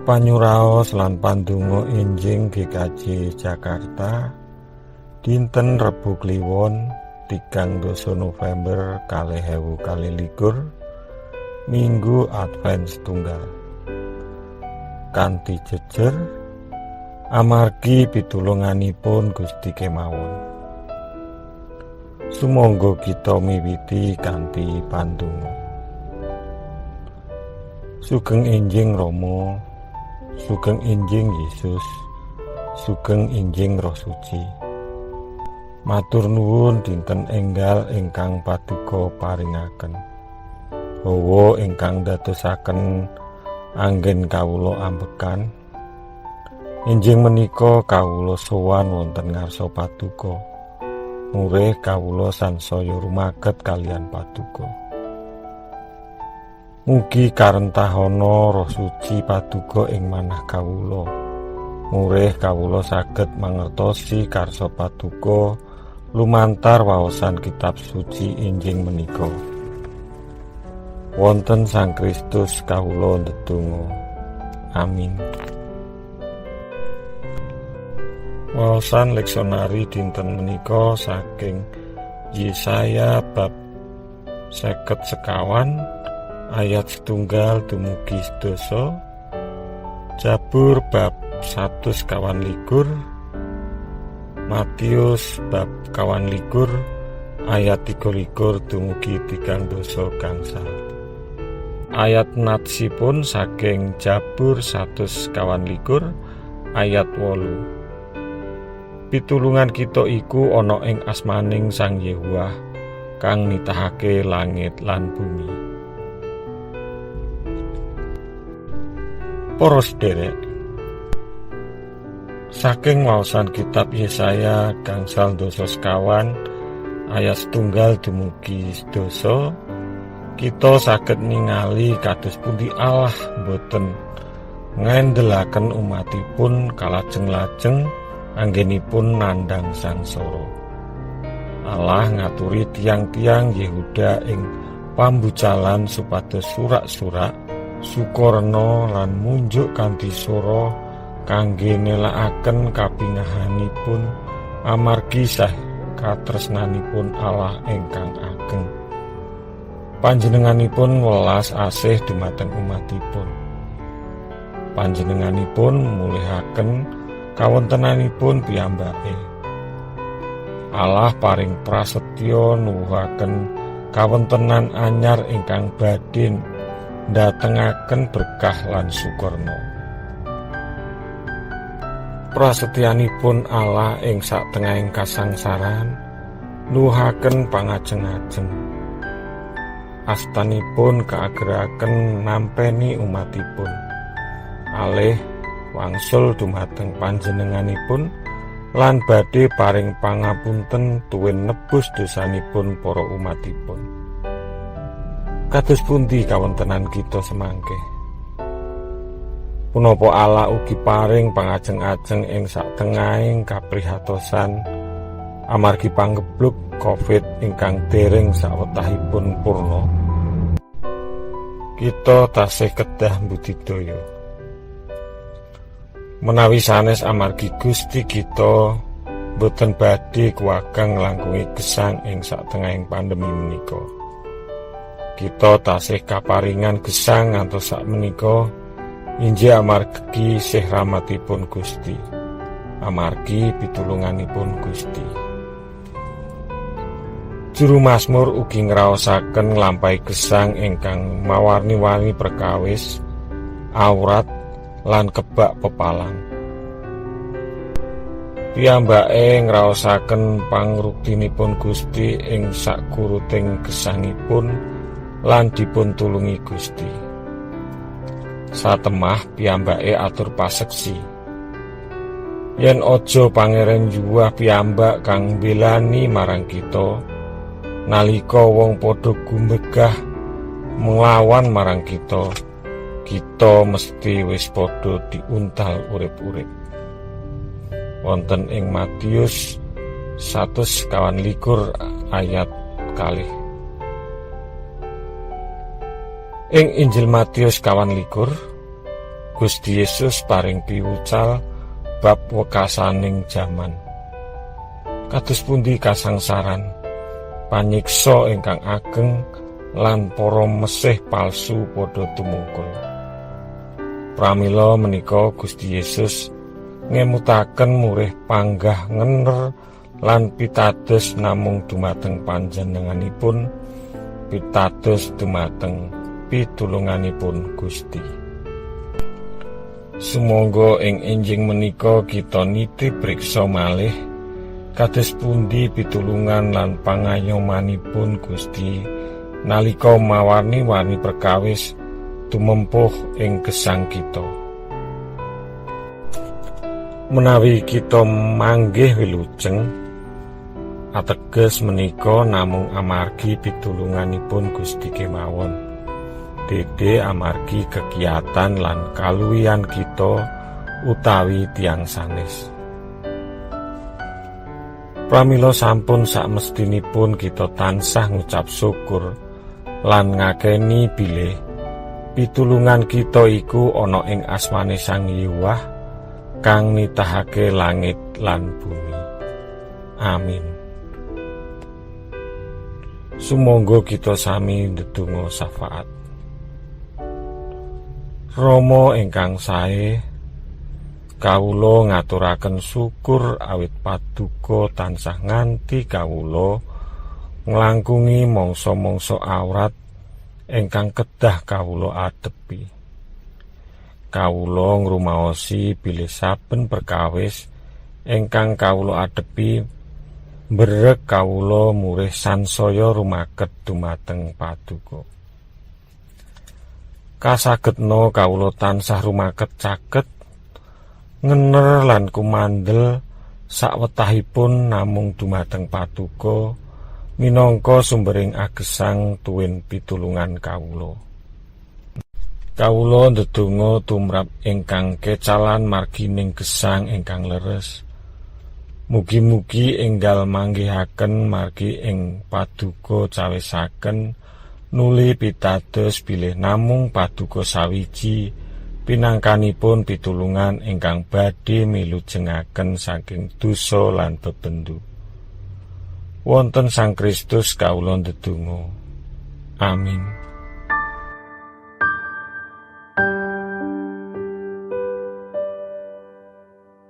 Panyuraos lan pandonga enjing GKJ Jakarta dinten Rebo Kliwon 3 November 2021 Minggu Advent setunggal kanthi jejer amargi pitulunganipun Gusti kemawon. Sumangga kita miwiti kanthi pandonga. Sugeng enjing Rama, sugeng enjing Yesus, sugeng enjing Roh Suci. Matur nuwun dinten enggal ingkang paduka paringaken. Hawa ingkang dadosaken anggen kawula ambekan. Enjing menika kawula sowan wonten ngarsa paduka. Murih kawula sansaya rumaket kalian paduka. Mugi karentahana Roh Suci paduka ing manah kawula. Murih kawula saged mangertosi karsa paduka lumantar waosan kitab suci enjing menika. Wonten Sang Kristus kawula ndedonga. Amin. Waosan leksionari dinten menika saking Yesaya bab 51 ayat 1 dumugi 11, Jabur bab 121, Matius bab 21 ayat 23 dumugi 30 gangsal. Ayat natsipun saking Jabur 121 ayat 8. Pitulungan kita iku ana ing asmaning Sang Yehuwah kang nitahake langit lan bumi. Para sederek, saking waosan kitab Yesaya gangsal 12 ayat 1 dumugi 12, kita saged ningali kados pundi Allah boten ngendhelaken umatipun kalajeng-lajeng anggenipun nandhang sangsara. Allah ngaturi tiang-tiang Yehuda ing pambucalan supados surak-surak Sukorna lan munjuk kanthi swara kangge nelakaken kapingahanipun amargi sah katresnanipun Allah ingkang ageng. Panjenenganipun welas asih dumateng umatipun. Panjenenganipun mulihaken kawontenanipun piyambake. Allah paring prasetya nuwuhaken kawontenan anyar ingkang badhe ndatengaken berkah lan sukurna. Prasetyanipun Allah ing satengahing kasangsaran nuwuhaken pangajeng-ajeng. Astanipun kaageraken nampeni umatipun. Alih wangsul dumateng panjenenganipun lan badhe paring pangapunten tuwin nebus dosanipun para umatipun. Kados pundi kawontenan kita semangke? Punapa Allah ugi paring pangajeng-ajeng ing satengahing kaprihatosan amargi panggebluk Covid ingkang dereng sawetahipun purna. Kita tasih kedah mbudidaya. Menawi sanes amargi Gusti kita boten badhe kuwagang langkungi gesang ing satengahing pandemi menika. Kita tasih kaparingan gesang ngantos sakmenika injih amargi sih rahmatipun Gusti, amargi pitulunganipun Gusti. Juru Mazmur ugi ngraosaken nglampahi gesang ingkang mawarni-warni perkawis, aurat lan kebak pepalang. Piyambake ngraosaken pangruktinipun Gusti ing sakuruting gesangipun lan dipun tulungi Gusti. Satemah piyambake atur paseksi. Yen aja pangeran juwah piyambak kang mbelani marang kita, nalika wong padha gumbegah nglawan marang kita, kita mesti wis padha diuntal urip-urip. Wonten ing Matius 121 ayat 2. Ing Injil Matius 21 Gusti Yesus paring piwucal bab wekasaning jaman. Kados pundi kasangsaran, panyiksa ingkang ageng lan para mesih palsu padha tumungkul. Pramila menika Gusti Yesus ngemutaken murih panggah ngener lan pitados namung dumateng panjenenganipun, pitados dumateng pitulunganipun Gusti. Sumangga ing enjing menika kita nitih priksa malih kados pundi pitulungan lan pangayomanipun Gusti nalika mawarni-warni perkawis tumempuh ing gesang kita. Menawi kita manggih wilujeng, ateges menika namung amargi pitulunganipun Gusti kemawon. Dede amargi kegiatan lan kaluwihan kita utawi tiyang sanes. Pramila sampun sakmestinipun kita tansah ngucap syukur lan ngakeni bilih pitulungan kita iku ana ing asmane Sang Hyang kang nitahake langit lan bumi. Amin. Sumangga kita sami ndedonga syafaat. Rama ingkang sae, kawula ngaturaken syukur awit paduka tansah nganti kawula nglangkungi mangsa-mangsa awrat ingkang kedah kawula adepi. Kawula ngrumaosi bilih saben perkawis ingkang kawula adepi mbrek kawula murih sansaya rumaket dumateng paduka. Kasagetna kawula tansah rumaket caket ngener lan kumandel sawetahipun namung dumateng paduka minangka sumbering agesang tuwin pitulungan kawula. Kawula ndedonga tumrap ingkang kecalan margining gesang ingkang leres. Mugi-mugi enggal manggihaken margi ing paduka cawisaken nuli pitados bilih namung paduka sawiji pinangkanipun pitulungan ingkang badhe milujengaken saking dosa lan bebendu. Wonten Sang Kristus kawula ndedonga. Amin.